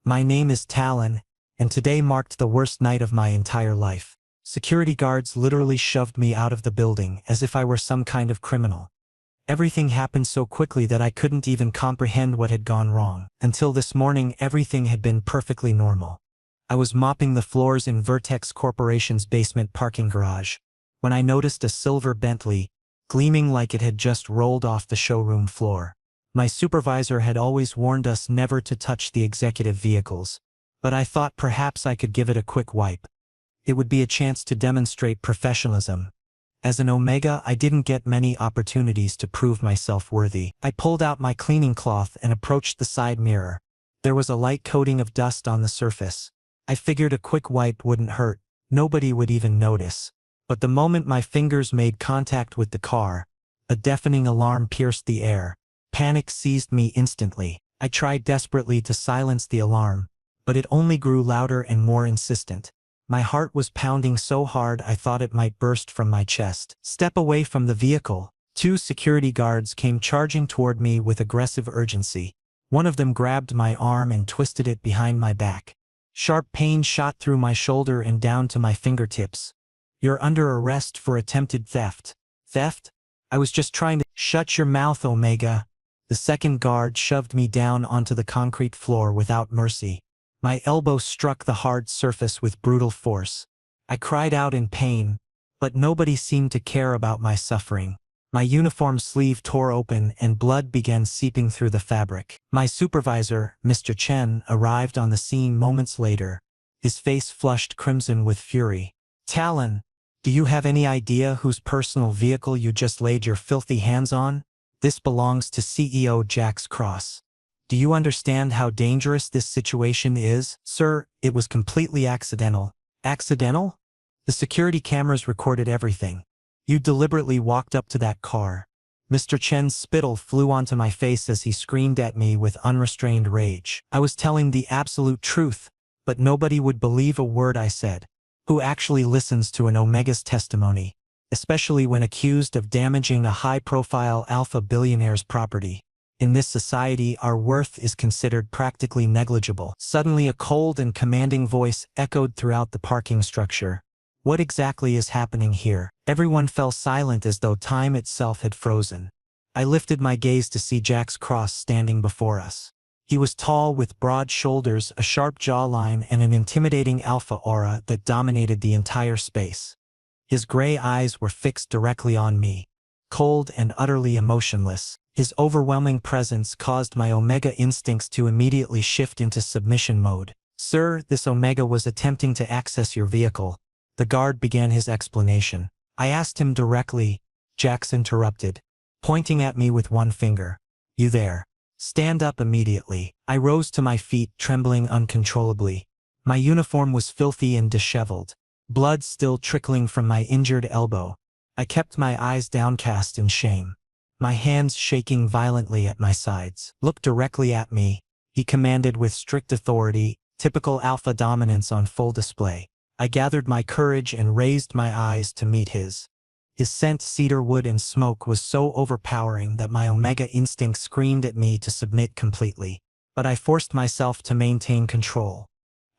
My name is Talon, and today marked the worst night of my entire life. Security guards literally shoved me out of the building as if I were some kind of criminal. Everything happened so quickly that I couldn't even comprehend what had gone wrong. Until this morning, everything had been perfectly normal. I was mopping the floors in Vertex Corporation's basement parking garage when I noticed a silver Bentley, gleaming like it had just rolled off the showroom floor. My supervisor had always warned us never to touch the executive vehicles, but I thought perhaps I could give it a quick wipe. It would be a chance to demonstrate professionalism. As an Omega, I didn't get many opportunities to prove myself worthy. I pulled out my cleaning cloth and approached the side mirror. There was a light coating of dust on the surface. I figured a quick wipe wouldn't hurt, nobody would even notice. But the moment my fingers made contact with the car, a deafening alarm pierced the air. Panic seized me instantly. I tried desperately to silence the alarm, but it only grew louder and more insistent. My heart was pounding so hard I thought it might burst from my chest. Step away from the vehicle. Two security guards came charging toward me with aggressive urgency. One of them grabbed my arm and twisted it behind my back. Sharp pain shot through my shoulder and down to my fingertips. "You're under arrest for attempted theft." "Theft? I was just trying to—" "Shut your mouth, Omega." The second guard shoved me down onto the concrete floor without mercy. My elbow struck the hard surface with brutal force. I cried out in pain, but nobody seemed to care about my suffering. My uniform sleeve tore open and blood began seeping through the fabric. My supervisor, Mr. Chen, arrived on the scene moments later, his face flushed crimson with fury. "Talon, do you have any idea whose personal vehicle you just laid your filthy hands on? This belongs to CEO Jax Cross. Do you understand how dangerous this situation is?" "Sir, it was completely accidental." "Accidental? The security cameras recorded everything. You deliberately walked up to that car." Mr. Chen's spittle flew onto my face as he screamed at me with unrestrained rage. I was telling the absolute truth, but nobody would believe a word I said. Who actually listens to an Omega's testimony, especially when accused of damaging a high-profile alpha billionaire's property? In this society, our worth is considered practically negligible. Suddenly, a cold and commanding voice echoed throughout the parking structure. What exactly is happening here? Everyone fell silent as though time itself had frozen. I lifted my gaze to see Jax Cross standing before us. He was tall with broad shoulders, a sharp jawline, and an intimidating alpha aura that dominated the entire space. His gray eyes were fixed directly on me, cold and utterly emotionless. His overwhelming presence caused my Omega instincts to immediately shift into submission mode. "Sir, this Omega was attempting to access your vehicle." The guard began his explanation. "I asked him directly," Jax interrupted, pointing at me with one finger. "You there. Stand up immediately." I rose to my feet, trembling uncontrollably. My uniform was filthy and disheveled, blood still trickling from my injured elbow. I kept my eyes downcast in shame, my hands shaking violently at my sides. "Look directly at me," he commanded with strict authority, typical alpha dominance on full display. I gathered my courage and raised my eyes to meet his. His scent, cedar wood and smoke, was so overpowering that my Omega instinct screamed at me to submit completely. But I forced myself to maintain control.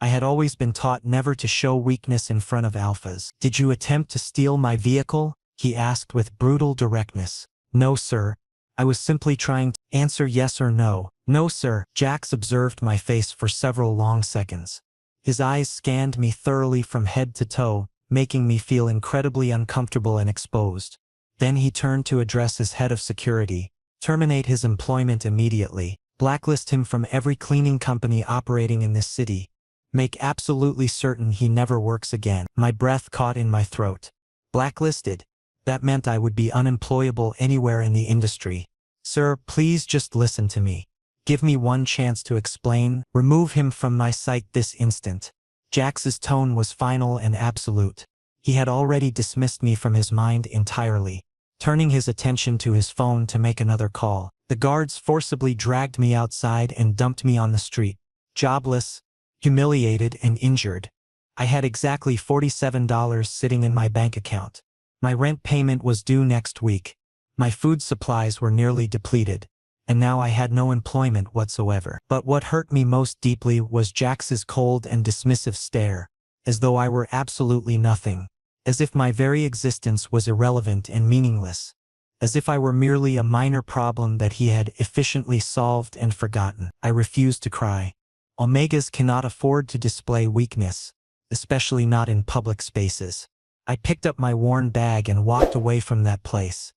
I had always been taught never to show weakness in front of alphas. "Did you attempt to steal my vehicle?" he asked with brutal directness. "No, sir. I was simply trying to—" "Answer yes or no." "No, sir." Jax observed my face for several long seconds. His eyes scanned me thoroughly from head to toe, making me feel incredibly uncomfortable and exposed. Then he turned to address his head of security. "Terminate his employment immediately. Blacklist him from every cleaning company operating in this city. Make absolutely certain he never works again." My breath caught in my throat. Blacklisted? That meant I would be unemployable anywhere in the industry. "Sir, please just listen to me. Give me one chance to explain." "Remove him from my sight this instant." Jax's tone was final and absolute. He had already dismissed me from his mind entirely, turning his attention to his phone to make another call. The guards forcibly dragged me outside and dumped me on the street, jobless, humiliated, and injured. I had exactly $47 sitting in my bank account. My rent payment was due next week. My food supplies were nearly depleted, and now I had no employment whatsoever. But what hurt me most deeply was Jax's cold and dismissive stare, as though I were absolutely nothing, as if my very existence was irrelevant and meaningless, as if I were merely a minor problem that he had efficiently solved and forgotten. I refused to cry. Omegas cannot afford to display weakness, especially not in public spaces. I picked up my worn bag and walked away from that place,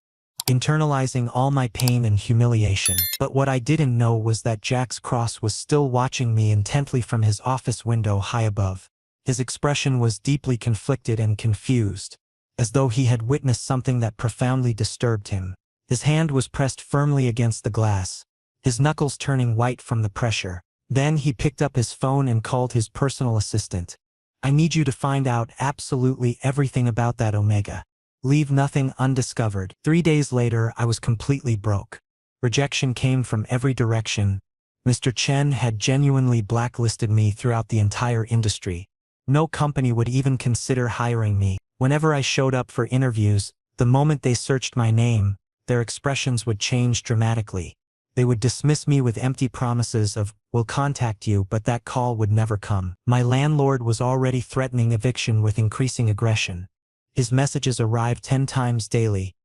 internalizing all my pain and humiliation. But what I didn't know was that Jax Cross was still watching me intently from his office window high above. His expression was deeply conflicted and confused, as though he had witnessed something that profoundly disturbed him. His hand was pressed firmly against the glass, his knuckles turning white from the pressure. Then he picked up his phone and called his personal assistant. "I need you to find out absolutely everything about that Omega. Leave nothing undiscovered." 3 days later, I was completely broke. Rejection came from every direction. Mr. Chen had genuinely blacklisted me throughout the entire industry. No company would even consider hiring me. Whenever I showed up for interviews, the moment they searched my name, their expressions would change dramatically. They would dismiss me with empty promises of, "We'll contact you," but that call would never come. My landlord was already threatening eviction with increasing aggression. His messages arrived 10 times daily.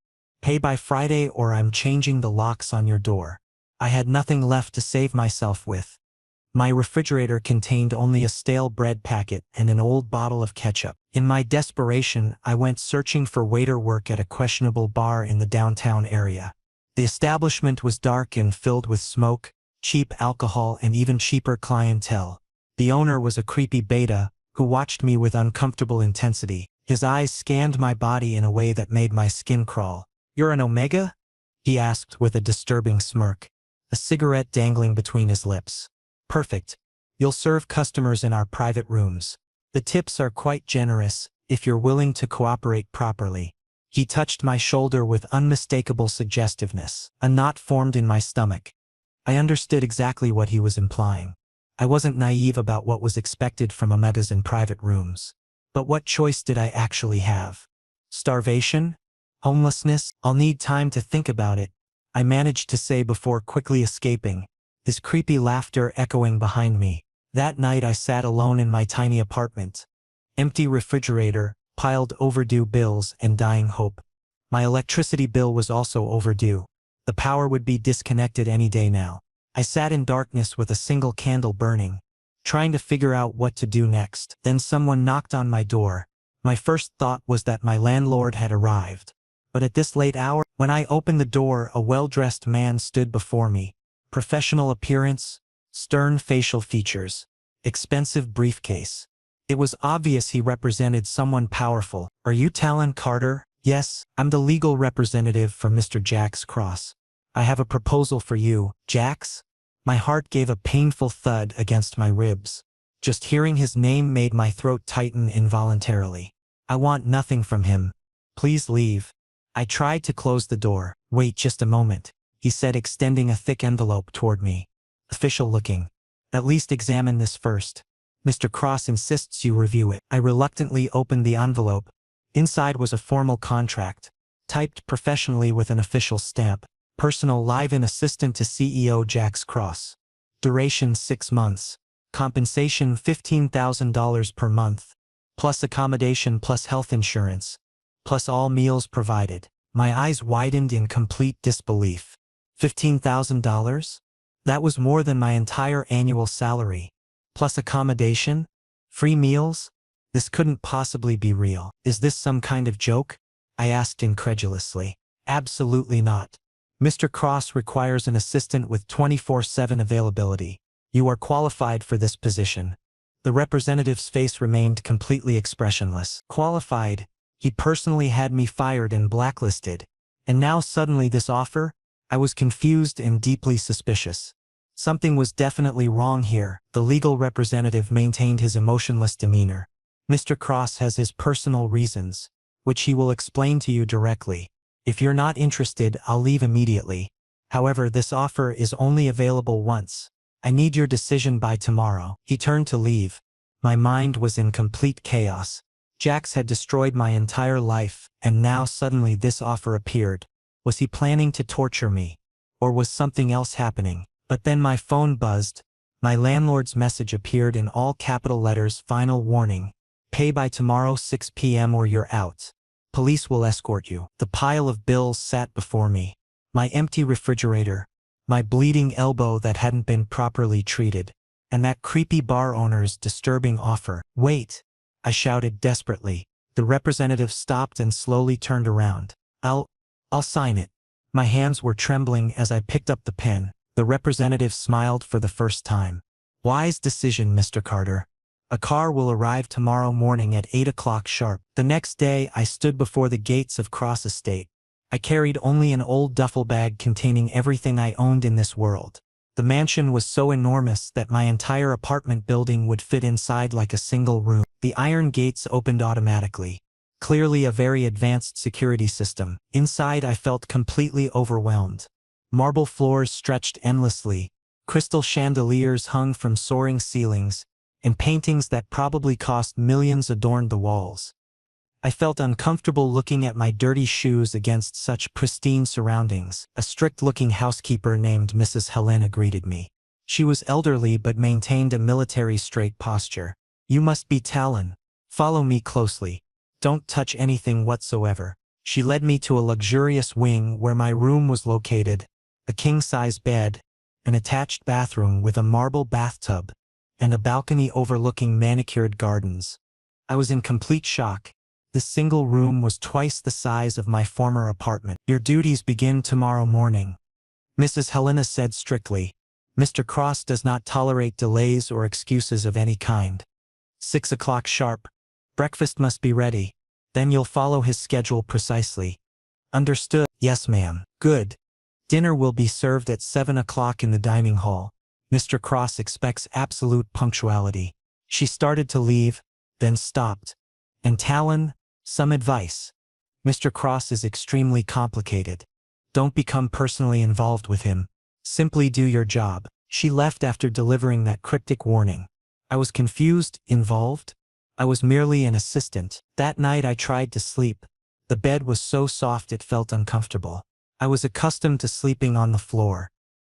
"Pay by Friday or I'm changing the locks on your door." I had nothing left to save myself with. My refrigerator contained only a stale bread packet and an old bottle of ketchup. In my desperation, I went searching for waiter work at a questionable bar in the downtown area. The establishment was dark and filled with smoke, cheap alcohol, and even cheaper clientele. The owner was a creepy beta who watched me with uncomfortable intensity. His eyes scanned my body in a way that made my skin crawl. "You're an Omega?" he asked with a disturbing smirk, a cigarette dangling between his lips. "Perfect. You'll serve customers in our private rooms. The tips are quite generous, if you're willing to cooperate properly." He touched my shoulder with unmistakable suggestiveness. A knot formed in my stomach. I understood exactly what he was implying. I wasn't naive about what was expected from Omegas in private rooms. But what choice did I actually have? Starvation? Homelessness? "I'll need time to think about it," I managed to say before quickly escaping, his creepy laughter echoing behind me. That night I sat alone in my tiny apartment. Empty refrigerator, piled overdue bills, and dying hope. My electricity bill was also overdue. The power would be disconnected any day now. I sat in darkness with a single candle burning, trying to figure out what to do next. Then someone knocked on my door. My first thought was that my landlord had arrived. But at this late hour, when I opened the door, a well-dressed man stood before me. Professional appearance, stern facial features, expensive briefcase. It was obvious he represented someone powerful. "Are you Talon Carter?" "Yes, I'm the legal representative for Mr. Jax Cross. I have a proposal for you." "Jax?" My heart gave a painful thud against my ribs. Just hearing his name made my throat tighten involuntarily. "I want nothing from him. Please leave." I tried to close the door. "Wait just a moment," he said, extending a thick envelope toward me. Official looking. "At least examine this first. Mr. Cross insists you review it." I reluctantly opened the envelope. Inside was a formal contract, typed professionally with an official stamp. Personal live-in assistant to CEO Jax Cross. Duration 6 months. Compensation $15,000 per month. Plus accommodation plus health insurance. Plus all meals provided. My eyes widened in complete disbelief. $15,000? That was more than my entire annual salary. Plus accommodation? Free meals? This couldn't possibly be real. "Is this some kind of joke?" I asked incredulously. "Absolutely not. Mr. Cross requires an assistant with 24/7 availability. You are qualified for this position." The representative's face remained completely expressionless. Qualified? He personally had me fired and blacklisted. And now suddenly this offer? I was confused and deeply suspicious. Something was definitely wrong here. The legal representative maintained his emotionless demeanor. "Mr. Cross has his personal reasons, which he will explain to you directly. If you're not interested, I'll leave immediately. However, this offer is only available once. I need your decision by tomorrow." He turned to leave. My mind was in complete chaos. Jax had destroyed my entire life, and now suddenly this offer appeared. Was he planning to torture me? Or was something else happening? But then my phone buzzed. My landlord's message appeared in all capital letters. Final warning. Pay by tomorrow 6 p.m. or you're out. Police will escort you. The pile of bills sat before me. My empty refrigerator. My bleeding elbow that hadn't been properly treated. And that creepy bar owner's disturbing offer. Wait! I shouted desperately. The representative stopped and slowly turned around. I'll sign it. My hands were trembling as I picked up the pen. The representative smiled for the first time. Wise decision, Mr. Carter. A car will arrive tomorrow morning at 8 o'clock sharp. The next day, I stood before the gates of Cross Estate. I carried only an old duffel bag containing everything I owned in this world. The mansion was so enormous that my entire apartment building would fit inside like a single room. The iron gates opened automatically. Clearly a very advanced security system. Inside I felt completely overwhelmed. Marble floors stretched endlessly. Crystal chandeliers hung from soaring ceilings, and paintings that probably cost millions adorned the walls. I felt uncomfortable looking at my dirty shoes against such pristine surroundings. A strict-looking housekeeper named Mrs. Helena greeted me. She was elderly but maintained a military straight posture. You must be Talon. Follow me closely. Don't touch anything whatsoever. She led me to a luxurious wing where my room was located, a king-size bed, an attached bathroom with a marble bathtub, and a balcony overlooking manicured gardens. I was in complete shock. This single room was twice the size of my former apartment. Your duties begin tomorrow morning, Mrs. Helena said strictly. Mr. Cross does not tolerate delays or excuses of any kind. 6 o'clock sharp. Breakfast must be ready. Then you'll follow his schedule precisely. Understood? Yes, ma'am. Good. Dinner will be served at 7 o'clock in the dining hall. Mr. Cross expects absolute punctuality. She started to leave, then stopped. And Talon, some advice. Mr. Cross is extremely complicated. Don't become personally involved with him. Simply do your job. She left after delivering that cryptic warning. I was confused. Involved? I was merely an assistant. That night I tried to sleep. The bed was so soft it felt uncomfortable. I was accustomed to sleeping on the floor.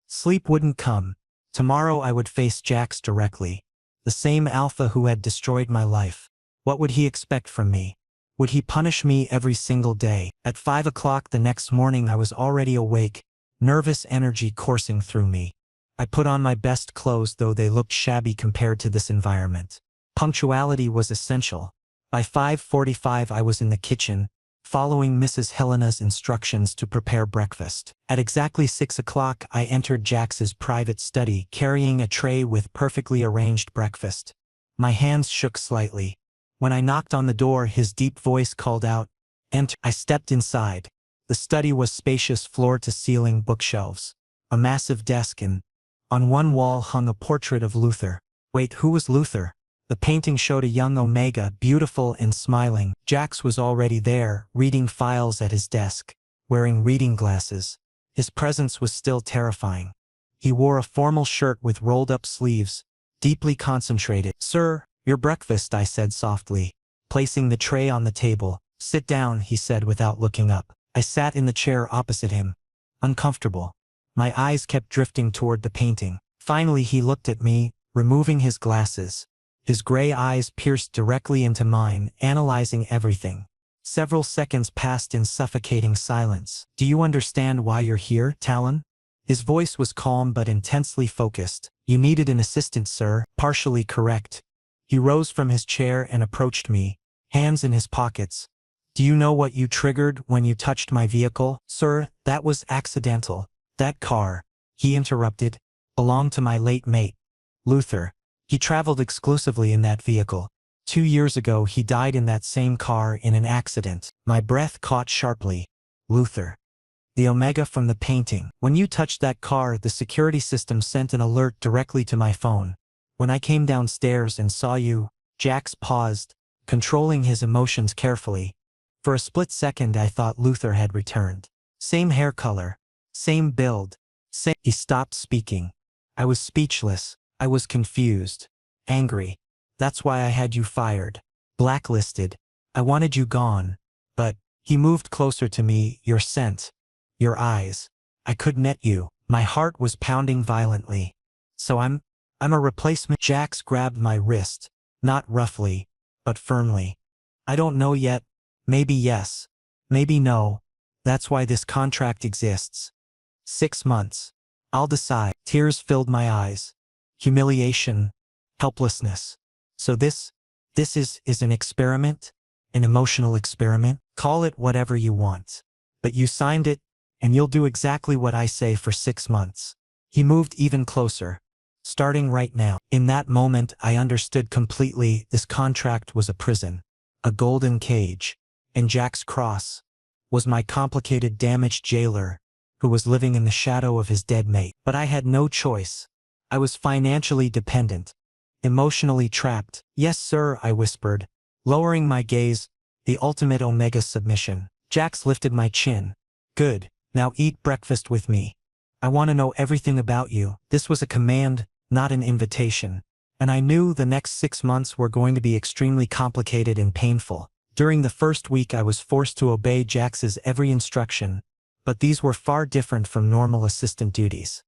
Sleep wouldn't come. Tomorrow I would face Jax directly. The same alpha who had destroyed my life. What would he expect from me? Would he punish me every single day? At 5 o'clock the next morning I was already awake, nervous energy coursing through me. I put on my best clothes, though they looked shabby compared to this environment. Punctuality was essential. By 5:45 I was in the kitchen, following Mrs. Helena's instructions to prepare breakfast. At exactly 6 o'clock I entered Jax's private study, carrying a tray with perfectly arranged breakfast. My hands shook slightly. When I knocked on the door, his deep voice called out, "Enter." I stepped inside. The study was spacious, floor-to-ceiling bookshelves, a massive desk, and on one wall hung a portrait of Luther. Wait, who was Luther? The painting showed a young Omega, beautiful and smiling. Jax was already there, reading files at his desk, wearing reading glasses. His presence was still terrifying. He wore a formal shirt with rolled-up sleeves, deeply concentrated. "Sir, your breakfast," I said softly, placing the tray on the table. "Sit down," he said without looking up. I sat in the chair opposite him, uncomfortable. My eyes kept drifting toward the painting. Finally he looked at me, removing his glasses. His gray eyes pierced directly into mine, analyzing everything. Several seconds passed in suffocating silence. "Do you understand why you're here, Talon?" His voice was calm but intensely focused. "You needed an assistant, sir." "Partially correct." He rose from his chair and approached me, hands in his pockets. "Do you know what you triggered when you touched my vehicle?" "Sir, that was accidental. That car," he interrupted, "belonged to my late mate, Luther. He traveled exclusively in that vehicle. 2 years ago he died in that same car in an accident." My breath caught sharply. "Luther. The Omega from the painting. When you touched that car, the security system sent an alert directly to my phone. When I came downstairs and saw you..." Jax paused, controlling his emotions carefully. For a split second I thought Luther had returned. Same hair color, same build, same... He stopped speaking. I was speechless. I was confused, angry. "That's why I had you fired, blacklisted. I wanted you gone. But..." He moved closer to me. "Your scent, your eyes. I could net you. My heart was pounding violently. So I'm a replacement. Jax grabbed my wrist, not roughly, but firmly. I don't know yet. Maybe yes. Maybe no. That's why this contract exists. 6 months. I'll decide. Tears filled my eyes. Humiliation. Helplessness. So this is an experiment? An emotional experiment? Call it whatever you want. But you signed it, and you'll do exactly what I say for 6 months. He moved even closer. Starting right now. In that moment, I understood completely this contract was a prison. A golden cage. And Jax Cross was my complicated, damaged jailer who was living in the shadow of his dead mate. But I had no choice. I was financially dependent. Emotionally trapped. Yes, sir, I whispered, lowering my gaze, the ultimate omega submission. Jax lifted my chin. Good. Now eat breakfast with me. I want to know everything about you. This was a command, not an invitation. And I knew the next 6 months were going to be extremely complicated and painful. During the first week I was forced to obey Jax's every instruction, but these were far different from normal assistant duties.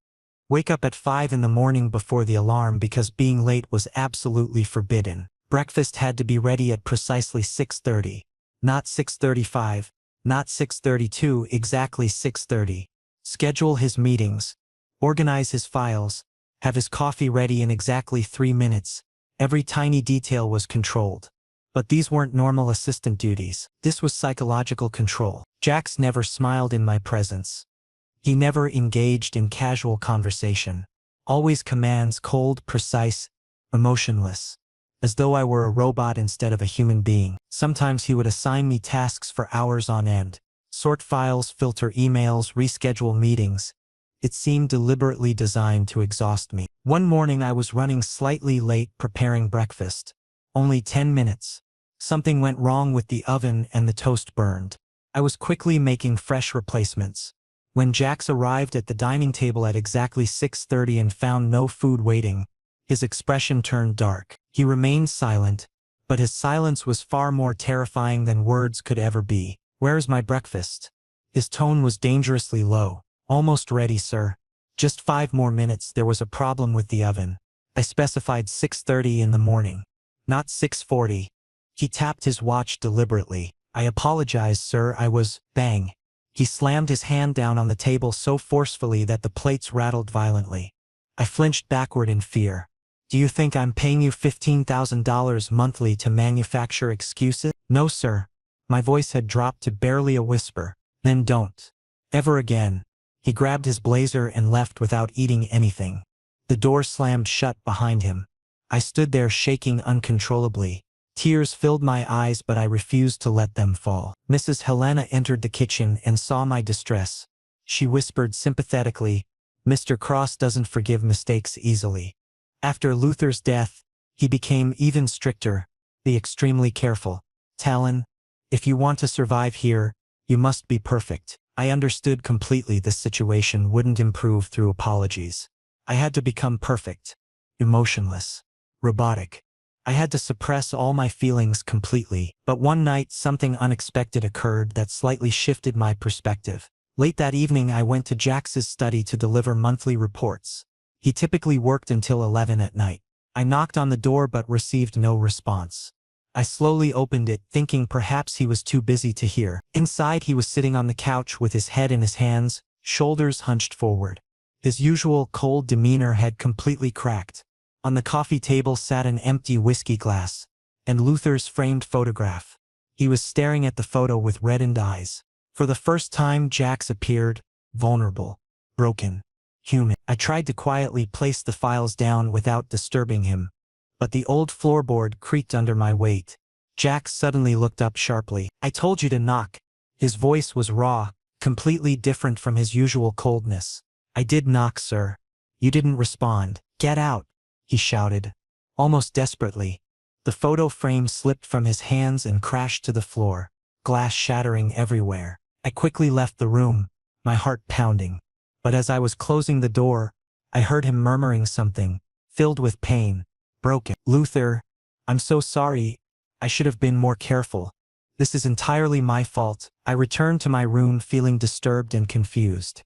Wake up at 5 in the morning before the alarm because being late was absolutely forbidden. Breakfast had to be ready at precisely 6:30. Not 6:35, not 6:32, exactly 6:30. Schedule his meetings, organize his files, have his coffee ready in exactly 3 minutes. Every tiny detail was controlled. But these weren't normal assistant duties. This was psychological control. Jax never smiled in my presence. He never engaged in casual conversation. Always commands, cold, precise, emotionless. As though I were a robot instead of a human being. Sometimes he would assign me tasks for hours on end. Sort files, filter emails, reschedule meetings. It seemed deliberately designed to exhaust me. One morning I was running slightly late preparing breakfast. Only 10 minutes. Something went wrong with the oven and the toast burned. I was quickly making fresh replacements. When Jax arrived at the dining table at exactly 6:30 and found no food waiting, his expression turned dark. He remained silent, but his silence was far more terrifying than words could ever be. Where's my breakfast? His tone was dangerously low. Almost ready, sir. Just 5 more minutes. There was a problem with the oven. I specified 6:30 in the morning, not 6:40. He tapped his watch deliberately. I apologize, sir, I was… Bang. He slammed his hand down on the table so forcefully that the plates rattled violently. I flinched backward in fear. Do you think I'm paying you $15,000 monthly to manufacture excuses? No, sir. My voice had dropped to barely a whisper. Then don't. Ever again. He grabbed his blazer and left without eating anything. The door slammed shut behind him. I stood there shaking uncontrollably. Tears filled my eyes, but I refused to let them fall. Mrs. Helena entered the kitchen and saw my distress. She whispered sympathetically, "Mr. Cross doesn't forgive mistakes easily." After Luther's death, he became even stricter, the extremely careful. Talon, if you want to survive here, you must be perfect. I understood completely this situation wouldn't improve through apologies. I had to become perfect, emotionless, robotic. I had to suppress all my feelings completely. But one night something unexpected occurred that slightly shifted my perspective. Late that evening I went to Jax's study to deliver monthly reports. He typically worked until 11 at night. I knocked on the door but received no response. I slowly opened it, thinking perhaps he was too busy to hear. Inside he was sitting on the couch with his head in his hands, shoulders hunched forward. His usual cold demeanor had completely cracked. On the coffee table sat an empty whiskey glass and Luther's framed photograph. He was staring at the photo with reddened eyes. For the first time Jax appeared, vulnerable, broken, human. I tried to quietly place the files down without disturbing him, but the old floorboard creaked under my weight. Jax suddenly looked up sharply. "I told you to knock." His voice was raw, completely different from his usual coldness. "I did knock, sir. You didn't respond. Get out," he shouted, almost desperately. The photo frame slipped from his hands and crashed to the floor, glass shattering everywhere. I quickly left the room, my heart pounding. But as I was closing the door, I heard him murmuring something, filled with pain, broken. "Luther, I'm so sorry. I should have been more careful. This is entirely my fault." I returned to my room feeling disturbed and confused.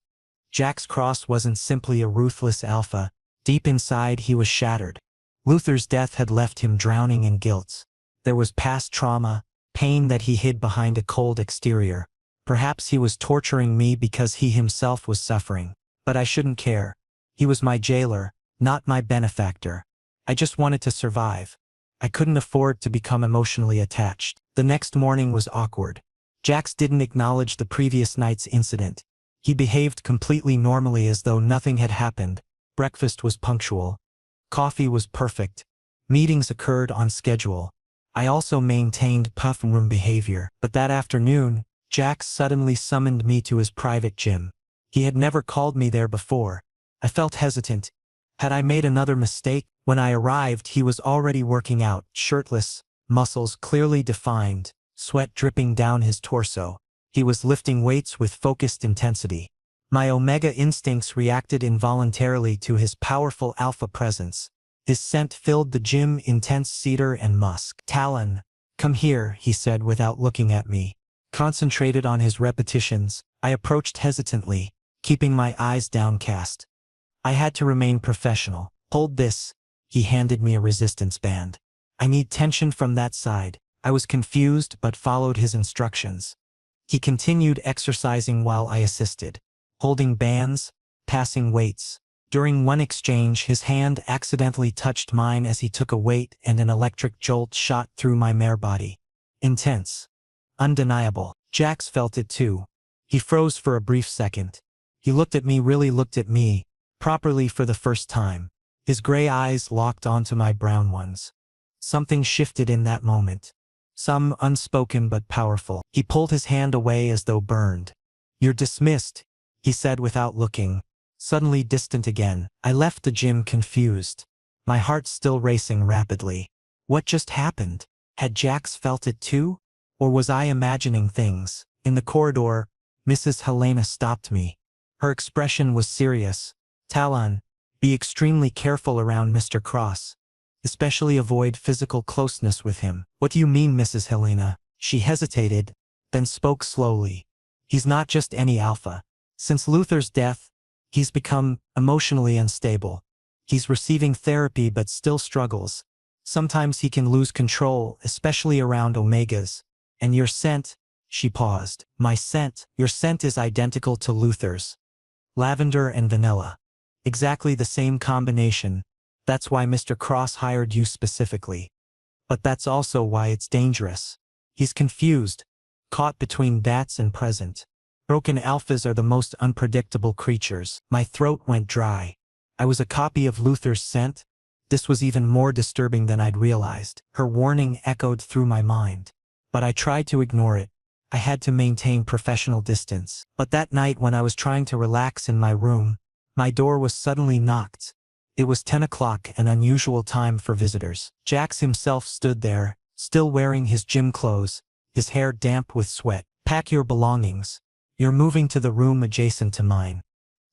Jax Cross wasn't simply a ruthless alpha. Deep inside he was shattered. Luther's death had left him drowning in guilt. There was past trauma, pain that he hid behind a cold exterior. Perhaps he was torturing me because he himself was suffering. But I shouldn't care. He was my jailer, not my benefactor. I just wanted to survive. I couldn't afford to become emotionally attached. The next morning was awkward. Jax didn't acknowledge the previous night's incident. He behaved completely normally as though nothing had happened. Breakfast was punctual. Coffee was perfect. Meetings occurred on schedule. I also maintained puff room behavior. But that afternoon, Jax suddenly summoned me to his private gym. He had never called me there before. I felt hesitant. Had I made another mistake? When I arrived, he was already working out, shirtless, muscles clearly defined, sweat dripping down his torso. He was lifting weights with focused intensity. My omega instincts reacted involuntarily to his powerful alpha presence. His scent filled the gym, intense cedar and musk. "Talon, come here," he said without looking at me. Concentrated on his repetitions, I approached hesitantly, keeping my eyes downcast. I had to remain professional. "Hold this." He handed me a resistance band. "I need tension from that side." I was confused but followed his instructions. He continued exercising while I assisted, holding bands, passing weights. During one exchange, his hand accidentally touched mine as he took a weight and an electric jolt shot through my mere body. Intense. Undeniable. Jax felt it too. He froze for a brief second. He looked at me, really looked at me, properly for the first time. His gray eyes locked onto my brown ones. Something shifted in that moment. Some unspoken but powerful. He pulled his hand away as though burned. "You're dismissed," he said without looking. Suddenly distant again. I left the gym confused, my heart still racing rapidly. What just happened? Had Jax felt it too? Or was I imagining things? In the corridor, Mrs. Helena stopped me. Her expression was serious. "Talon, be extremely careful around Mr. Cross. Especially avoid physical closeness with him." "What do you mean, Mrs. Helena?" She hesitated, then spoke slowly. "He's not just any alpha. Since Luther's death, he's become emotionally unstable. He's receiving therapy but still struggles. Sometimes he can lose control, especially around omegas. And your scent," she paused. "My scent? Your scent is identical to Luther's. Lavender and vanilla. Exactly the same combination. That's why Mr. Cross hired you specifically. But that's also why it's dangerous." He's confused, caught between bats and present. Broken alphas are the most unpredictable creatures. My throat went dry. I was a copy of Luther's scent? This was even more disturbing than I'd realized. Her warning echoed through my mind. But I tried to ignore it. I had to maintain professional distance. But that night when I was trying to relax in my room, my door was suddenly knocked. It was 10 o'clock, an unusual time for visitors. Jax himself stood there, still wearing his gym clothes, his hair damp with sweat. "Pack your belongings. You're moving to the room adjacent to mine.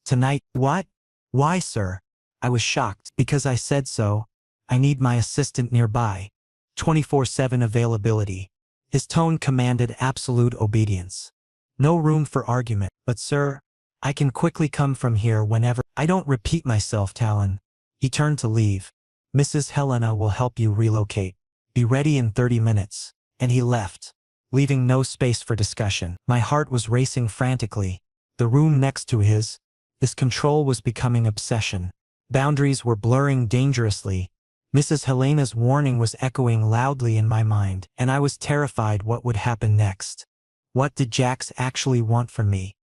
Tonight." "What? Why, sir?" I was shocked. "Because I said so. I need my assistant nearby. 24/7 availability." His tone commanded absolute obedience. No room for argument. "But sir, I can quickly come from here whenever." "I don't repeat myself, Talon." He turned to leave. "Mrs. Helena will help you relocate. Be ready in 30 minutes. And he left, leaving no space for discussion. My heart was racing frantically. The room next to his control was becoming obsession. Boundaries were blurring dangerously. Mrs. Helena's warning was echoing loudly in my mind, and I was terrified what would happen next. What did Jax actually want from me?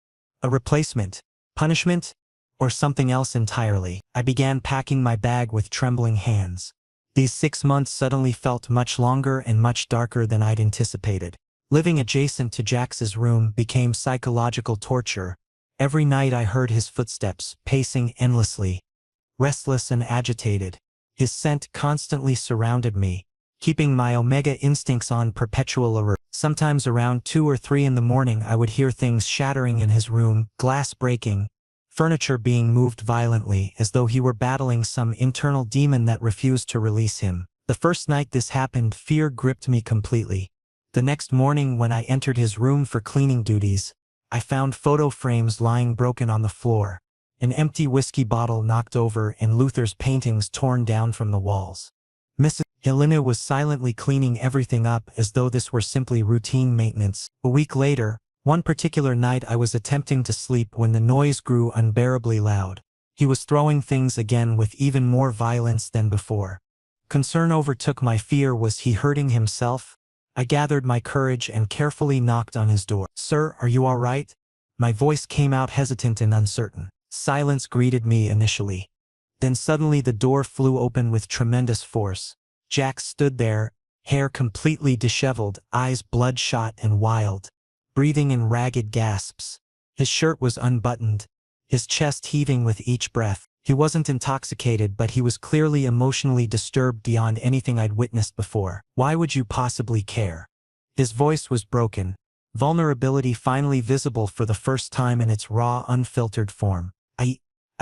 A replacement? Punishment? Or something else entirely? I began packing my bag with trembling hands. These 6 months suddenly felt much longer and much darker than I'd anticipated. Living adjacent to Jax's room became psychological torture. Every night I heard his footsteps, pacing endlessly, restless and agitated. His scent constantly surrounded me, keeping my omega instincts on perpetual alert. Sometimes around 2 or 3 in the morning I would hear things shattering in his room, glass breaking, furniture being moved violently as though he were battling some internal demon that refused to release him. The first night this happened, fear gripped me completely. The next morning when I entered his room for cleaning duties, I found photo frames lying broken on the floor. An empty whiskey bottle knocked over and Luther's paintings torn down from the walls. Mrs. Helena was silently cleaning everything up as though this were simply routine maintenance. A week later, one particular night I was attempting to sleep when the noise grew unbearably loud. He was throwing things again with even more violence than before. Concern overtook my fear. Was he hurting himself? I gathered my courage and carefully knocked on his door. "Sir, are you all right?" My voice came out hesitant and uncertain. Silence greeted me initially. Then suddenly the door flew open with tremendous force. Jack stood there, hair completely disheveled, eyes bloodshot and wild, breathing in ragged gasps. His shirt was unbuttoned, his chest heaving with each breath. He wasn't intoxicated, but he was clearly emotionally disturbed beyond anything I'd witnessed before. "Why would you possibly care?" His voice was broken, vulnerability finally visible for the first time in its raw, unfiltered form.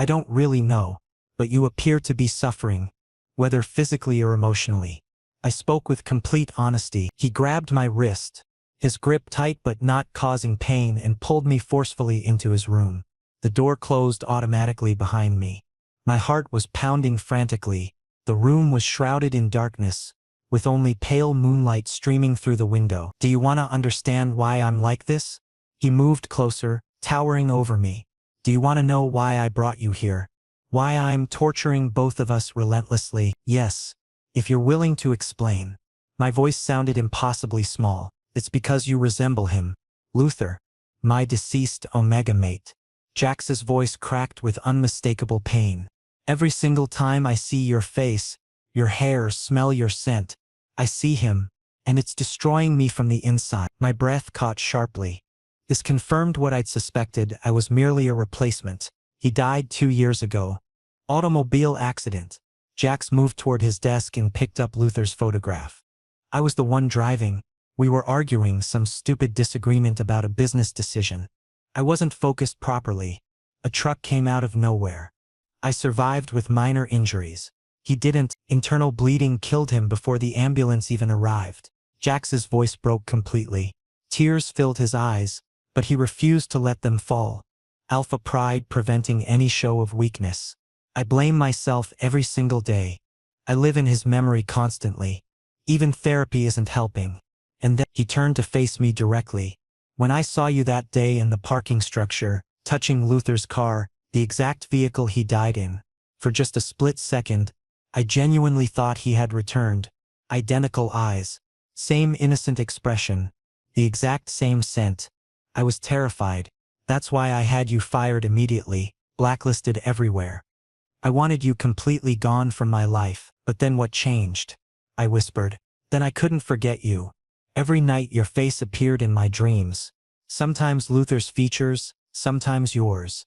I don't really know, but you appear to be suffering, whether physically or emotionally." I spoke with complete honesty. He grabbed my wrist, his grip tight but not causing pain, and pulled me forcefully into his room. The door closed automatically behind me. My heart was pounding frantically. The room was shrouded in darkness, with only pale moonlight streaming through the window. "Do you want to understand why I'm like this?" He moved closer, towering over me. "Do you want to know why I brought you here? Why I'm torturing both of us relentlessly?" "Yes, if you're willing to explain." My voice sounded impossibly small. "It's because you resemble him, Luther, my deceased omega mate." Jax's voice cracked with unmistakable pain. "Every single time I see your face, your hair, smell your scent, I see him, and it's destroying me from the inside." My breath caught sharply. This confirmed what I'd suspected. I was merely a replacement. He died 2 years ago. Automobile accident. Jax moved toward his desk and picked up Luther's photograph. I was the one driving. We were arguing some stupid disagreement about a business decision. I wasn't focused properly. A truck came out of nowhere. I survived with minor injuries. He didn't. Internal bleeding killed him before the ambulance even arrived. Jax's voice broke completely. Tears filled his eyes, but he refused to let them fall. Alpha pride preventing any show of weakness. I blame myself every single day. I live in his memory constantly. Even therapy isn't helping. And then he turned to face me directly. "When I saw you that day in the parking structure, touching Luther's car, the exact vehicle he died in, for just a split second, I genuinely thought he had returned. Identical eyes, same innocent expression, the exact same scent. I was terrified. That's why I had you fired immediately, blacklisted everywhere. I wanted you completely gone from my life." "But then what changed?" I whispered. "Then I couldn't forget you. Every night your face appeared in my dreams. Sometimes Luther's features, sometimes yours.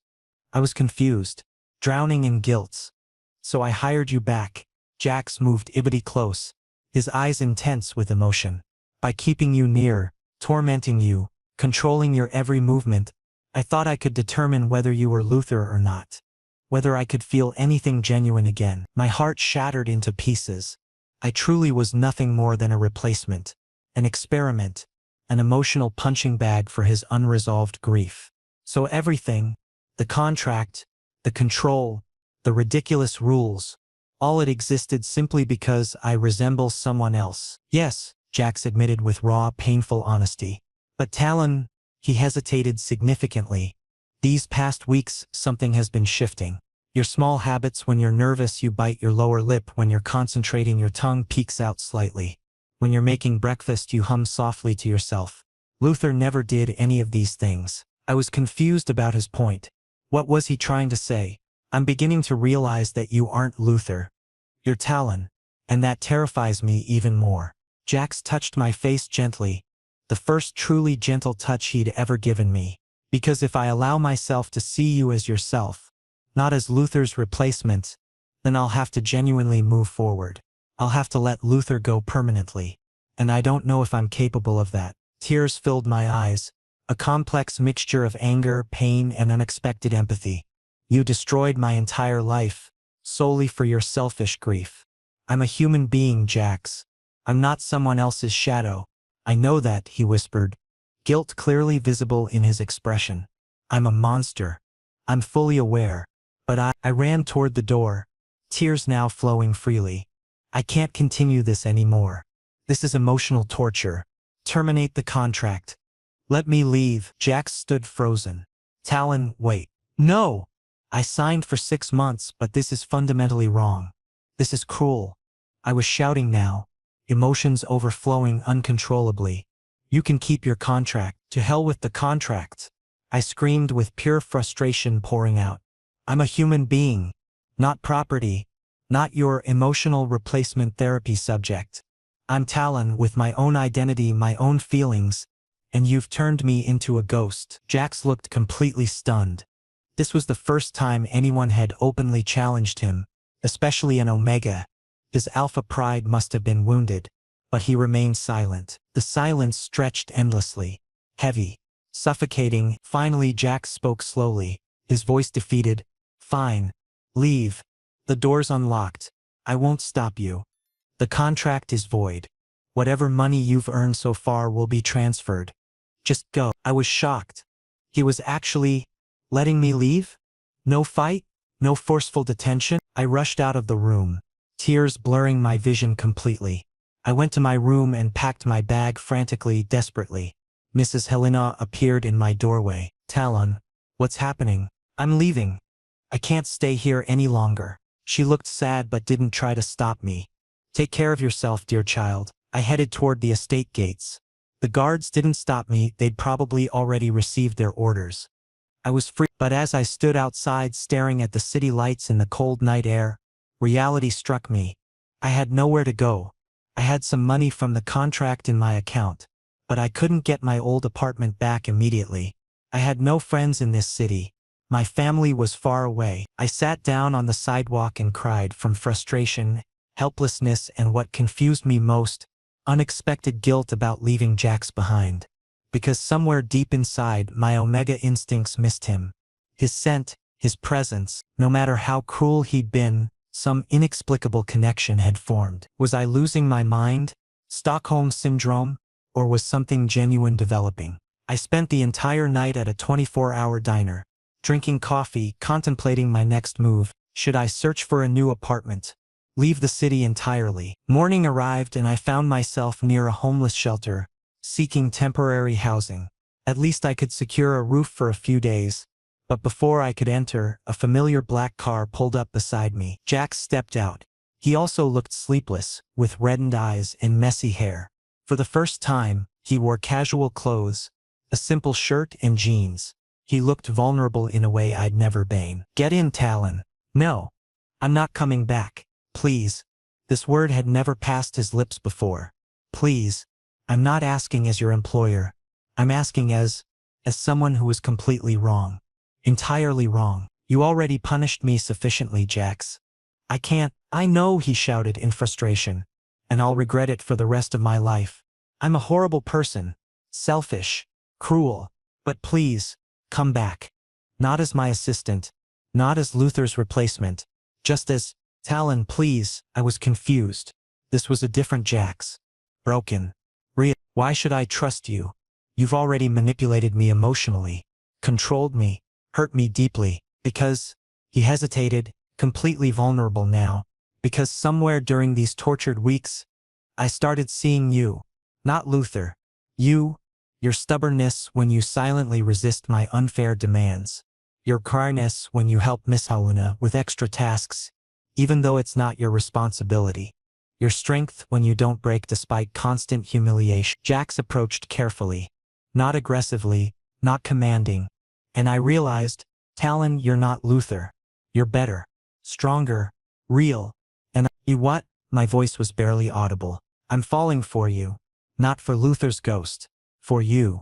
I was confused, drowning in guilt. So I hired you back." Jax moved Ibity close, his eyes intense with emotion. "By keeping you near, tormenting you, controlling your every movement, I thought I could determine whether you were Luther or not. Whether I could feel anything genuine again." My heart shattered into pieces. I truly was nothing more than a replacement, an experiment, an emotional punching bag for his unresolved grief. So everything, the contract, the control, the ridiculous rules, all it existed simply because I resemble someone else. "Yes," Jax admitted with raw, painful honesty. "But Talon," he hesitated significantly. "These past weeks, something has been shifting. Your small habits: when you're nervous, you bite your lower lip; when you're concentrating, your tongue peeks out slightly; when you're making breakfast, you hum softly to yourself. Luther never did any of these things." I was confused about his point. What was he trying to say? "I'm beginning to realize that you aren't Luther. You're Talon, and that terrifies me even more." Jax touched my face gently, the first truly gentle touch he'd ever given me. "Because if I allow myself to see you as yourself, not as Luther's replacement, then I'll have to genuinely move forward. I'll have to let Luther go permanently. And I don't know if I'm capable of that." Tears filled my eyes, a complex mixture of anger, pain, and unexpected empathy. "You destroyed my entire life, solely for your selfish grief. I'm a human being, Jax. I'm not someone else's shadow." "I know that," he whispered, guilt clearly visible in his expression. "I'm a monster. I'm fully aware. But I ran toward the door, tears now flowing freely. I can't continue this anymore. This is emotional torture. Terminate the contract. Let me leave. Jax stood frozen. Talon, wait. No! I signed for 6 months, but this is fundamentally wrong. This is cruel. I was shouting now, emotions overflowing uncontrollably. You can keep your contract. To hell with the contract. I screamed with pure frustration pouring out. I'm a human being, not property, not your emotional replacement therapy subject. I'm Talon with my own identity, my own feelings, and you've turned me into a ghost. Jax looked completely stunned. This was the first time anyone had openly challenged him, especially an Omega. His alpha pride must have been wounded, but he remained silent. The silence stretched endlessly, heavy, suffocating. Finally Jax spoke slowly, his voice defeated. Fine. Leave. The door's unlocked. I won't stop you. The contract is void. Whatever money you've earned so far will be transferred. Just go. I was shocked. He was actually letting me leave? No fight? No forceful detention? I rushed out of the room, tears blurring my vision completely. I went to my room and packed my bag frantically, desperately. Mrs. Helena appeared in my doorway. Talon, what's happening? I'm leaving. I can't stay here any longer. She looked sad but didn't try to stop me. Take care of yourself, dear child. I headed toward the estate gates. The guards didn't stop me, they'd probably already received their orders. I was free, but as I stood outside staring at the city lights in the cold night air, reality struck me. I had nowhere to go. I had some money from the contract in my account, but I couldn't get my old apartment back immediately. I had no friends in this city. My family was far away. I sat down on the sidewalk and cried from frustration, helplessness, and what confused me most, unexpected guilt about leaving Jax behind. Because somewhere deep inside, my Omega instincts missed him. His scent, his presence, no matter how cruel he'd been, some inexplicable connection had formed. Was I losing my mind? Stockholm Syndrome? Or was something genuine developing? I spent the entire night at a 24-hour diner, drinking coffee, contemplating my next move. Should I search for a new apartment? Leave the city entirely? Morning arrived and I found myself near a homeless shelter, seeking temporary housing. At least I could secure a roof for a few days. But before I could enter, a familiar black car pulled up beside me. Jax stepped out. He also looked sleepless, with reddened eyes and messy hair. For the first time, he wore casual clothes, a simple shirt and jeans. He looked vulnerable in a way I'd never been. Get in, Talon. No. I'm not coming back. Please. This word had never passed his lips before. Please. I'm not asking as your employer. I'm asking as someone who was completely wrong. Entirely wrong. You already punished me sufficiently, Jax. I can't. I know, he shouted in frustration. And I'll regret it for the rest of my life. I'm a horrible person. Selfish. Cruel. But please. Come back. Not as my assistant. Not as Luther's replacement. Just as, Talon, please. I was confused. This was a different Jax. Broken. Real. Why should I trust you? You've already manipulated me emotionally. Controlled me. Hurt me deeply. Because, he hesitated, completely vulnerable now. Because somewhere during these tortured weeks, I started seeing you. Not Luther. You. Your stubbornness when you silently resist my unfair demands. Your cryness when you help Miss Helena with extra tasks, even though it's not your responsibility. Your strength when you don't break despite constant humiliation. Jax approached carefully. Not aggressively, not commanding. And I realized, Talon, you're not Luther. You're better. Stronger. Real. And you what? My voice was barely audible. I'm falling for you. Not for Luther's ghost. For you.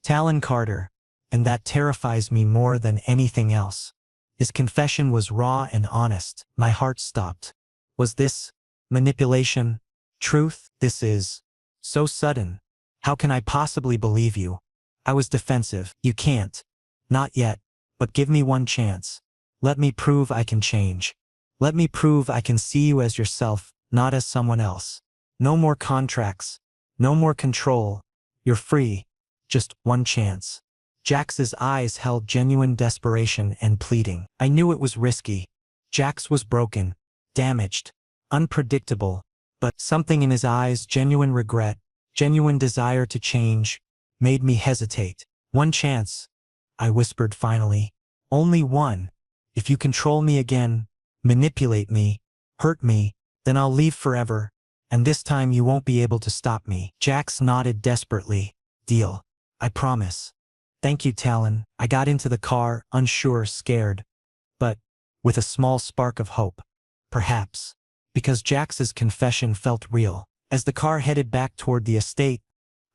Talon Carter. And that terrifies me more than anything else. His confession was raw and honest. My heart stopped. Was this manipulation? Truth? This is so sudden. How can I possibly believe you? I was defensive. You can't. Not yet. But give me one chance. Let me prove I can change. Let me prove I can see you as yourself, not as someone else. No more contracts. No more control. You're free. Just one chance. Jax's eyes held genuine desperation and pleading. I knew it was risky. Jax was broken, damaged, unpredictable, but something in his eyes, genuine regret, genuine desire to change, made me hesitate. One chance, I whispered finally. Only one. If you control me again, manipulate me, hurt me, then I'll leave forever, and this time you won't be able to stop me. Jax nodded desperately. Deal. I promise. Thank you, Talon. I got into the car, unsure, scared, but with a small spark of hope. Perhaps because Jax's confession felt real. As the car headed back toward the estate,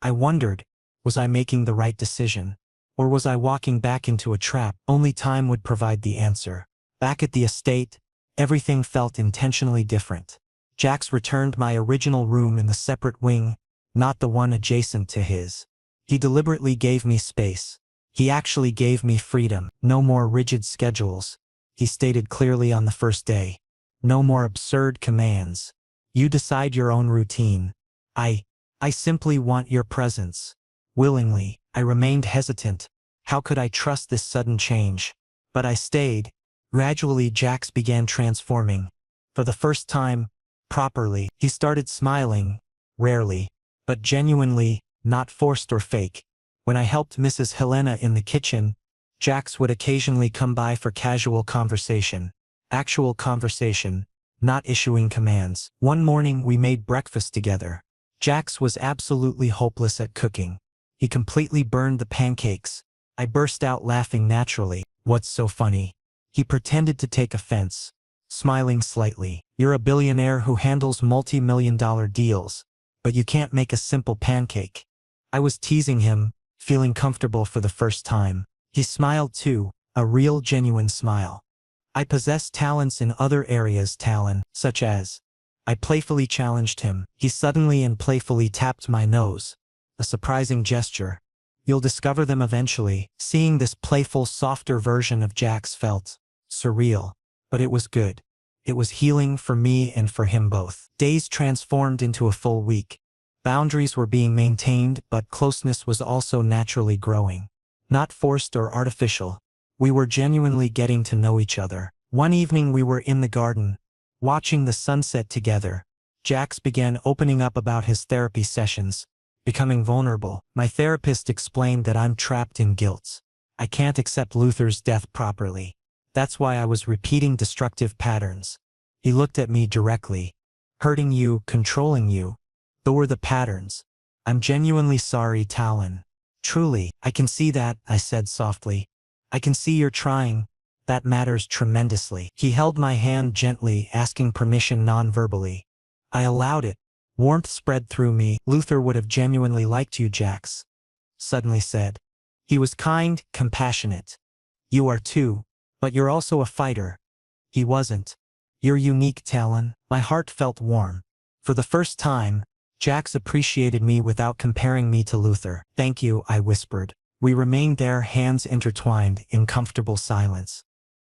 I wondered, was I making the right decision? Or was I walking back into a trap? Only time would provide the answer. Back at the estate, everything felt intentionally different. Jax returned my original room in the separate wing, not the one adjacent to his. He deliberately gave me space. He actually gave me freedom. No more rigid schedules. He stated clearly on the first day. No more absurd commands. You decide your own routine. I simply want your presence. Willingly, I remained hesitant. How could I trust this sudden change? But I stayed. Gradually, Jax began transforming. For the first time, properly, he started smiling, rarely, but genuinely, not forced or fake. When I helped Mrs. Helena in the kitchen, Jax would occasionally come by for casual conversation. Actual conversation, not issuing commands. One morning we made breakfast together. Jax was absolutely hopeless at cooking. He completely burned the pancakes. I burst out laughing naturally. What's so funny? He pretended to take offense, smiling slightly. You're a billionaire who handles multi-million-dollar deals, but you can't make a simple pancake. I was teasing him, feeling comfortable for the first time. He smiled too, a real genuine smile. I possess talents in other areas, Talon, such as. I playfully challenged him. He suddenly and playfully tapped my nose. A surprising gesture. You'll discover them eventually. Seeing this playful, softer version of Jax felt surreal, but it was good. It was healing for me and for him both. Days transformed into a full week. Boundaries were being maintained, but closeness was also naturally growing. Not forced or artificial. We were genuinely getting to know each other. One evening we were in the garden, watching the sunset together. Jax began opening up about his therapy sessions, becoming vulnerable. My therapist explained that I'm trapped in guilt. I can't accept Luther's death properly. That's why I was repeating destructive patterns. He looked at me directly. Hurting you, controlling you. Those were the patterns. I'm genuinely sorry, Talon. Truly, I can see that, I said softly. I can see you're trying. That matters tremendously. He held my hand gently, asking permission non-verbally. I allowed it. Warmth spread through me. Luther would have genuinely liked you, Jax. Suddenly said. He was kind, compassionate. You are too. But you're also a fighter. He wasn't. You're unique, Talon. My heart felt warm. For the first time, Jax appreciated me without comparing me to Luther. Thank you, I whispered. We remained there, hands intertwined, in comfortable silence.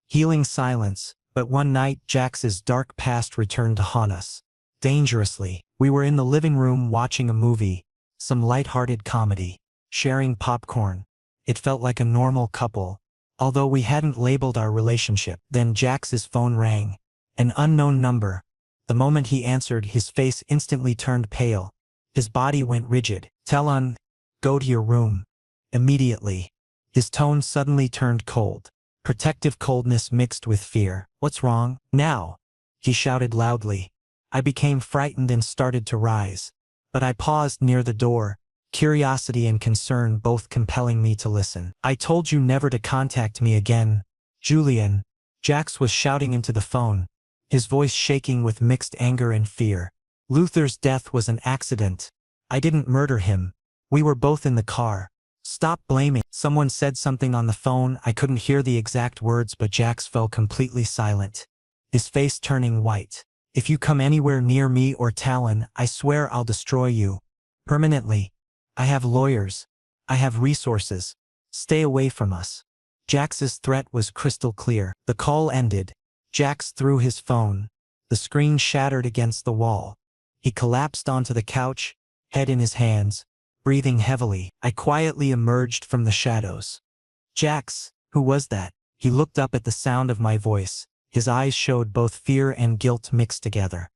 Healing silence, but one night Jax's dark past returned to haunt us. Dangerously. We were in the living room watching a movie, some light-hearted comedy, sharing popcorn. It felt like a normal couple, although we hadn't labeled our relationship. Then Jax's phone rang. An unknown number. The moment he answered, his face instantly turned pale. His body went rigid. Talon, go to your room. Immediately. His tone suddenly turned cold. Protective coldness mixed with fear. What's wrong? Now! He shouted loudly. I became frightened and started to rise. But I paused near the door, curiosity and concern both compelling me to listen. I told you never to contact me again, Julian. Jax was shouting into the phone, his voice shaking with mixed anger and fear. Luther's death was an accident. I didn't murder him. We were both in the car. Stop blaming. Someone said something on the phone. I couldn't hear the exact words, but Jax fell completely silent, his face turning white. If you come anywhere near me or Talon, I swear I'll destroy you. Permanently. I have lawyers. I have resources. Stay away from us. Jax's threat was crystal clear. The call ended. Jax threw his phone. The screen shattered against the wall. He collapsed onto the couch, head in his hands, breathing heavily. I quietly emerged from the shadows. Jax, who was that? He looked up at the sound of my voice. His eyes showed both fear and guilt mixed together.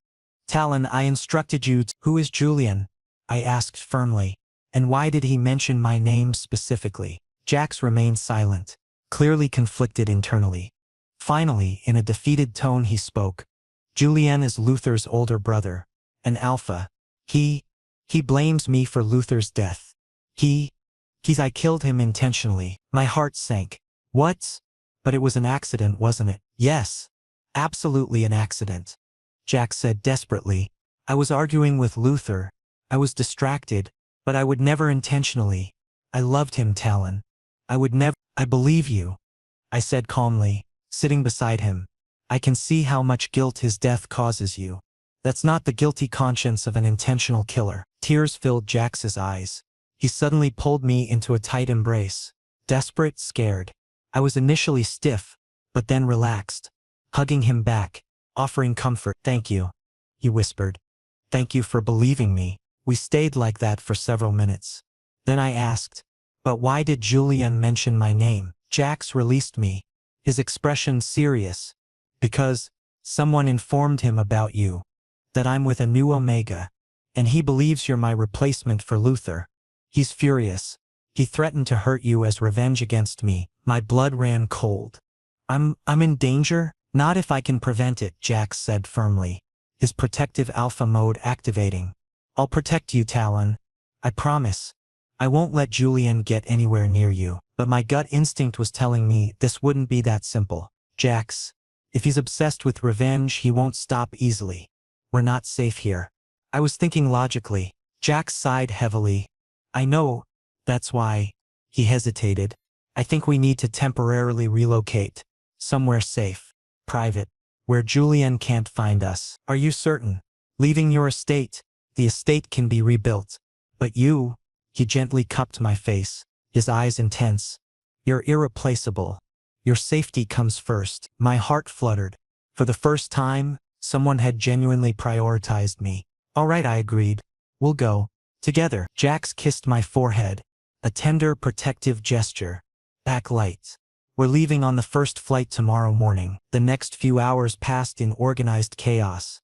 Talon, I instructed you to— Who is Julian? I asked firmly. And why did he mention my name specifically? Jax remained silent, clearly conflicted internally. Finally, in a defeated tone he spoke. Julian is Luther's older brother, an alpha. He blames me for Luther's death. I killed him intentionally. My heart sank. What? But it was an accident, wasn't it? Yes. Absolutely an accident. Jax said desperately. I was arguing with Luther. I was distracted, but I would never intentionally. I loved him, Talon. I would never— I believe you, I said calmly, sitting beside him. I can see how much guilt his death causes you. That's not the guilty conscience of an intentional killer. Tears filled Jax's eyes. He suddenly pulled me into a tight embrace. Desperate, scared. I was initially stiff, but then relaxed, hugging him back, offering comfort. Thank you, he whispered. Thank you for believing me. We stayed like that for several minutes. Then I asked, but why did Julian mention my name? Jax released me, his expression serious. Because someone informed him about you, that I'm with a new Omega, and he believes you're my replacement for Luther. He's furious. He threatened to hurt you as revenge against me. My blood ran cold. I'm in danger? Not if I can prevent it, Jax said firmly, his protective alpha mode activating. I'll protect you, Talon. I promise. I won't let Julian get anywhere near you. But my gut instinct was telling me this wouldn't be that simple. Jax, if he's obsessed with revenge, he won't stop easily. We're not safe here. I was thinking logically. Jax sighed heavily. I know. That's why. He hesitated. I think we need to temporarily relocate. Somewhere safe. Private. Where Julian can't find us. Are you certain? Leaving your estate? The estate can be rebuilt. But you— He gently cupped my face, his eyes intense. You're irreplaceable. Your safety comes first. My heart fluttered. For the first time, someone had genuinely prioritized me. All right, I agreed. We'll go. Together. Jax kissed my forehead. A tender, protective gesture. Backlight. We're leaving on the first flight tomorrow morning. The next few hours passed in organized chaos.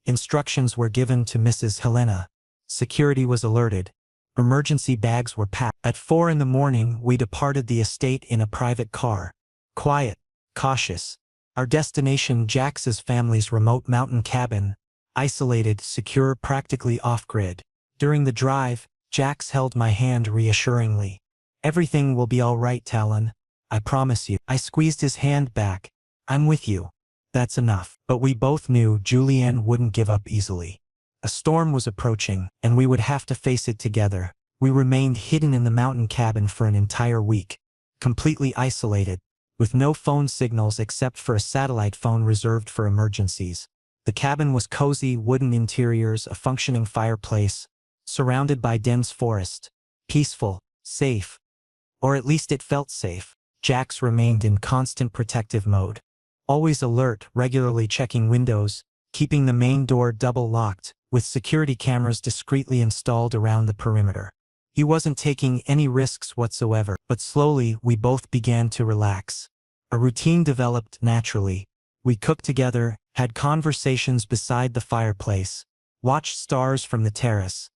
Instructions were given to Mrs. Helena. Security was alerted. Emergency bags were packed. At 4 in the morning, we departed the estate in a private car. Quiet, cautious. Our destination, Jax's family's remote mountain cabin. Isolated, secure, practically off-grid. During the drive, Jax held my hand reassuringly. Everything will be all right, Talon. I promise you. I squeezed his hand back. I'm with you. That's enough. But we both knew Julian wouldn't give up easily. A storm was approaching, and we would have to face it together. We remained hidden in the mountain cabin for an entire week. Completely isolated, with no phone signals except for a satellite phone reserved for emergencies. The cabin was cozy, wooden interiors, a functioning fireplace, surrounded by dense forest. Peaceful, safe. Or at least it felt safe. Jax remained in constant protective mode. Always alert, regularly checking windows, keeping the main door double-locked, with security cameras discreetly installed around the perimeter. He wasn't taking any risks whatsoever, but slowly we both began to relax. A routine developed naturally. We cooked together, had conversations beside the fireplace, watched stars from the terrace.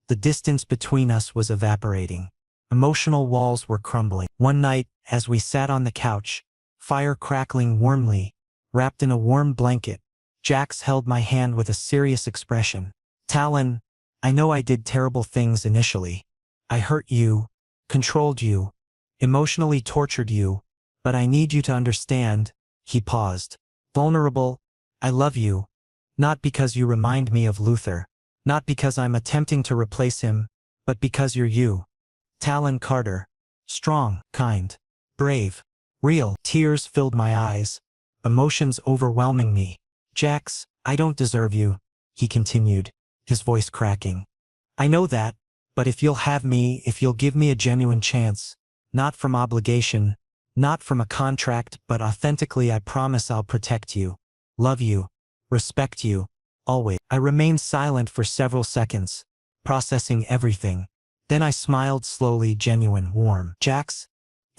The distance between us was evaporating. Emotional walls were crumbling. One night, as we sat on the couch, fire crackling warmly, wrapped in a warm blanket, Jax held my hand with a serious expression. Talon, I know I did terrible things initially. I hurt you, controlled you, emotionally tortured you, but I need you to understand. He paused. Vulnerable, I love you. Not because you remind me of Luther. Not because I'm attempting to replace him, but because you're you. Talon Carter. Strong, kind, brave, real. Tears filled my eyes, emotions overwhelming me. Jax, I don't deserve you, he continued, his voice cracking. I know that, but if you'll have me, if you'll give me a genuine chance, not from obligation, not from a contract, but authentically, I promise I'll protect you, love you, respect you, always. I remained silent for several seconds, processing everything. Then I smiled slowly, genuine, warm. Jax,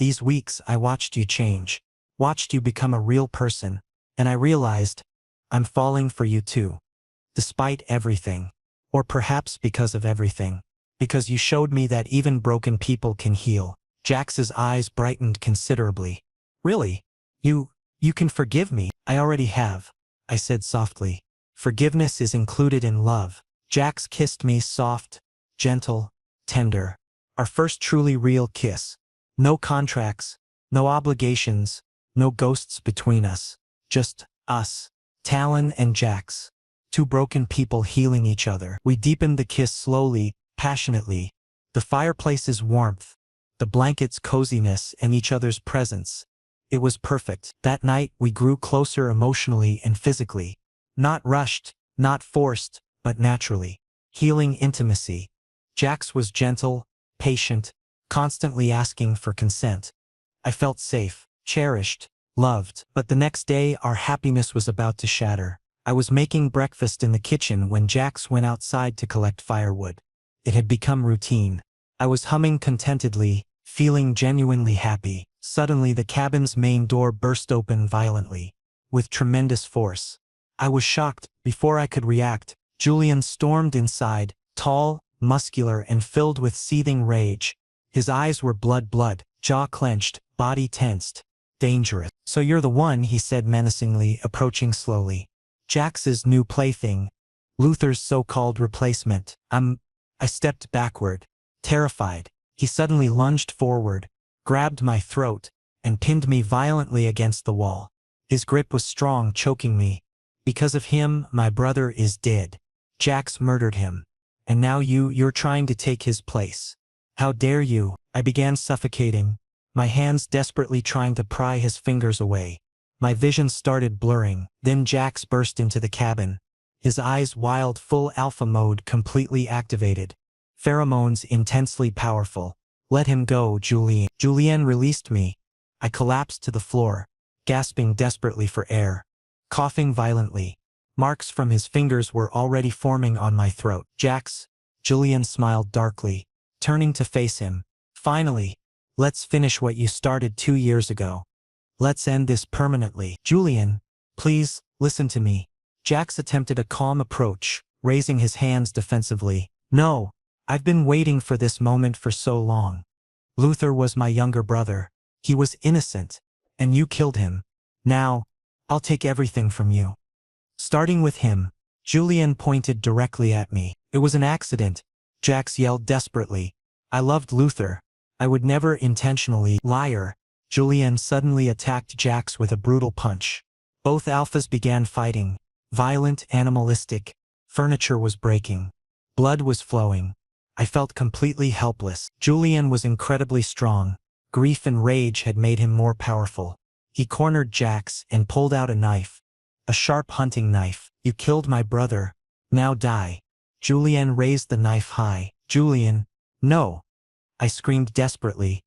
These weeks I watched you change. Watched you become a real person. And I realized, I'm falling for you too. Despite everything. Or perhaps because of everything. Because you showed me that even broken people can heal. Jax's eyes brightened considerably. Really? You can forgive me. I already have, I said softly. Forgiveness is included in love. Jax kissed me soft, gentle, tender. Our first truly real kiss. No contracts, no obligations, no ghosts between us. Just us. Talon and Jax. Two broken people healing each other. We deepened the kiss slowly, passionately. The fireplace's warmth, the blanket's coziness and each other's presence. It was perfect. That night we grew closer emotionally and physically. Not rushed, not forced, but naturally. Healing intimacy. Jax was gentle, patient, constantly asking for consent. I felt safe, cherished, loved. But the next day our happiness was about to shatter. I was making breakfast in the kitchen when Jax went outside to collect firewood. It had become routine. I was humming contentedly, feeling genuinely happy. Suddenly the cabin's main door burst open violently, with tremendous force. I was shocked. Before I could react, Julian stormed inside, tall, muscular and filled with seething rage. His eyes were blood, jaw clenched, body tensed. Dangerous. So you're the one, he said menacingly, approaching slowly. Jax's new plaything. Luther's so-called replacement. I stepped backward, terrified. He suddenly lunged forward, grabbed my throat, and pinned me violently against the wall. His grip was strong, choking me. Because of him, my brother is dead. Jax murdered him. And now you're trying to take his place. How dare you? I began suffocating, my hands desperately trying to pry his fingers away. My vision started blurring. Then Jax burst into the cabin. His eyes wild, full alpha mode completely activated. Pheromones intensely powerful. Let him go, Julien. Julien released me. I collapsed to the floor, gasping desperately for air. Coughing violently. Marks from his fingers were already forming on my throat. Jax, Julien smiled darkly, turning to face him. Finally, let's finish what you started 2 years ago. Let's end this permanently. Julien, please, listen to me. Jax attempted a calm approach, raising his hands defensively. No, I've been waiting for this moment for so long. Luther was my younger brother. He was innocent, and you killed him. Now, I'll take everything from you. Starting with him. Julien pointed directly at me. It was an accident. Jax yelled desperately. I loved Luther. I would never intentionally. Liar. Julien suddenly attacked Jax with a brutal punch. Both alphas began fighting. Violent, animalistic. Furniture was breaking. Blood was flowing. I felt completely helpless. Julien was incredibly strong. Grief and rage had made him more powerful. He cornered Jax and pulled out a knife. A sharp hunting knife. You killed my brother. Now die. Julien raised the knife high. Julien, no. I screamed desperately.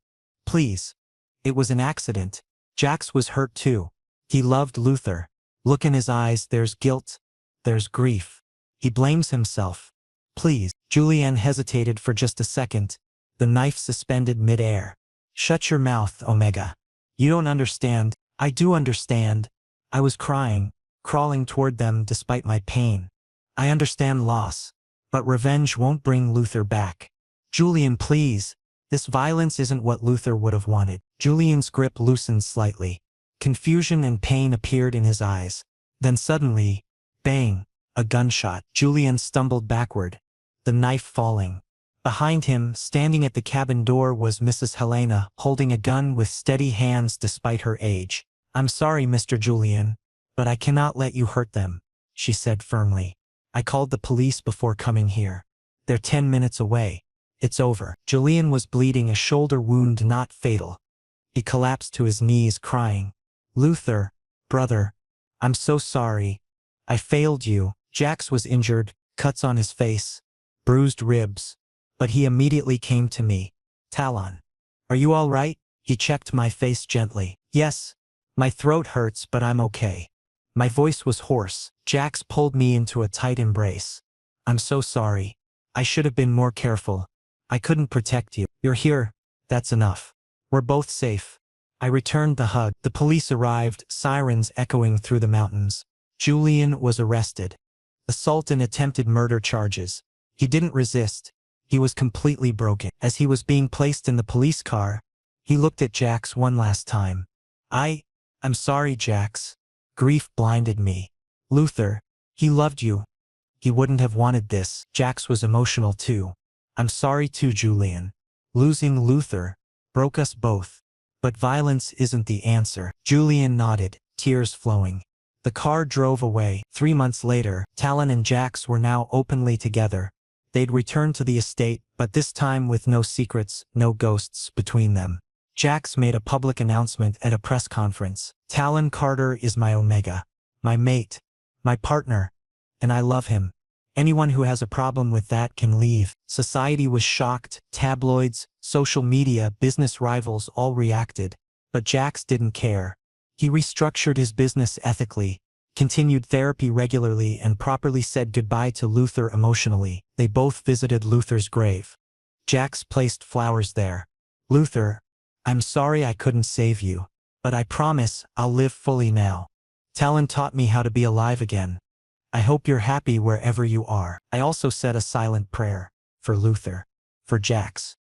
Please. It was an accident. Jax was hurt too. He loved Luther. Look in his eyes, there's guilt. There's grief. He blames himself. Please. Julien hesitated for just a second. The knife suspended mid-air. Shut your mouth, Omega. You don't understand. I do understand. I was crying, crawling toward them despite my pain. I understand loss. But revenge won't bring Luther back. Julien, please. This violence isn't what Luther would have wanted. Julien's grip loosened slightly. Confusion and pain appeared in his eyes. Then suddenly, bang, a gunshot. Julien stumbled backward, the knife falling. Behind him, standing at the cabin door, was Mrs. Helena, holding a gun with steady hands despite her age. I'm sorry, Mr. Julien, but I cannot let you hurt them, she said firmly. I called the police before coming here. They're 10 minutes away. It's over. Julien was bleeding, a shoulder wound not fatal. He collapsed to his knees crying. Luther, brother, I'm so sorry. I failed you. Jax was injured, cuts on his face, bruised ribs. But he immediately came to me. Talon, are you all right? He checked my face gently. Yes. My throat hurts, but I'm okay. My voice was hoarse. Jax pulled me into a tight embrace. I'm so sorry. I should have been more careful. I couldn't protect you. You're here. That's enough. We're both safe. I returned the hug. The police arrived, sirens echoing through the mountains. Julian was arrested. Assault and attempted murder charges. He didn't resist. He was completely broken. As he was being placed in the police car, he looked at Jax one last time. I'm sorry, Jax. Grief blinded me. Luther, he loved you. He wouldn't have wanted this. Jax was emotional too. I'm sorry too, Julian. Losing Luther broke us both. But violence isn't the answer. Julian nodded, tears flowing. The car drove away. 3 months later, Talon and Jax were now openly together. They'd returned to the estate, but this time with no secrets, no ghosts between them. Jax made a public announcement at a press conference. Talon Carter is my omega. My mate. My partner. And I love him. Anyone who has a problem with that can leave. Society was shocked. Tabloids, social media, business rivals all reacted. But Jax didn't care. He restructured his business ethically, continued therapy regularly, and properly said goodbye to Luther emotionally. They both visited Luther's grave. Jax placed flowers there. Luther, I'm sorry I couldn't save you, but I promise I'll live fully now. Talon taught me how to be alive again. I hope you're happy wherever you are. I also said a silent prayer. For Luther. For Jax.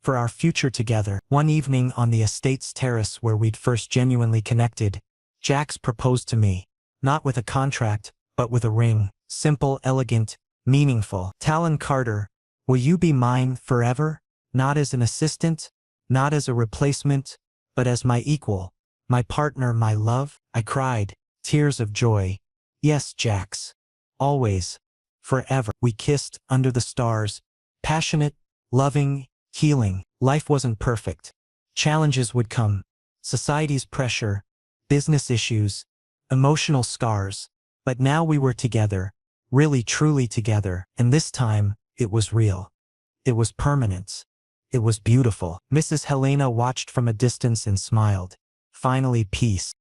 For our future together. One evening on the estate's terrace where we'd first genuinely connected, Jax proposed to me. Not with a contract, but with a ring. Simple, elegant, meaningful. Talon Carter, will you be mine forever? Not as an assistant, not as a replacement, but as my equal, my partner, my love? I cried, tears of joy. Yes, Jax. Always. Forever. We kissed under the stars. Passionate, loving, healing. Life wasn't perfect. Challenges would come. Society's pressure, business issues, emotional scars. But now we were together. Really, truly together. And this time, it was real. It was permanent. It was beautiful. Mrs. Helena watched from a distance and smiled. Finally, peace.